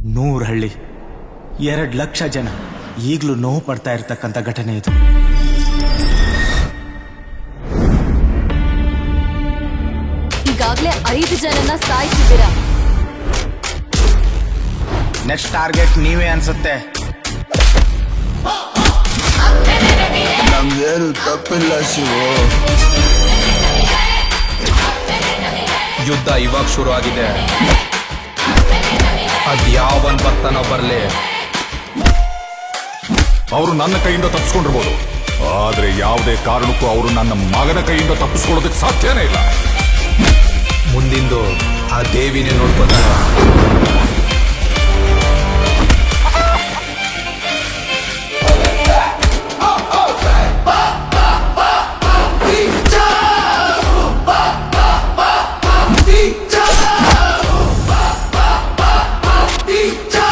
100 ಹಳ್ಳಿ, 2 ಲಕ್ಷ ಜನ ಈಗಲೂ ನೋವು ಪಡ್ತಾ ಇರ್ತಕ್ಕಂಥ ಘಟನೆ ಇದು. ಈಗಾಗಲೇ 5 ಜನನ ಸಾಯಿಸಿದ್ದೀರಾ. ನೆಕ್ಸ್ಟ್ ಟಾರ್ಗೆಟ್ ನೀವೇ ಅನ್ಸುತ್ತೆ. ನಮ್ದೇನು ತಪ್ಪಿಲ್ಲ ಶಿವು. ಯುದ್ಧ ಇವಾಗ ಶುರು ಆಗಿದೆ. ಅದ್ಯಾವನ್ ಬರ್ತಾನೋ ಬರ್ಲಿ. ಅವರು ನನ್ನ ಕೈಯಿಂದ ತಪ್ಪಿಸ್ಕೊಂಡಿರ್ಬೋದು, ಆದ್ರೆ ಯಾವುದೇ ಕಾರಣಕ್ಕೂ ಅವರು ನನ್ನ ಮಗನ ಕೈಯಿಂದ ತಪ್ಪಿಸ್ಕೊಳ್ಳೋದಕ್ಕೆ ಸಾಧ್ಯನೇ ಇಲ್ಲ. ಮುಂದಿಂದು ಆ ದೇವಿನೇ ನೋಡ್ಕೋತಾರ. Teacher!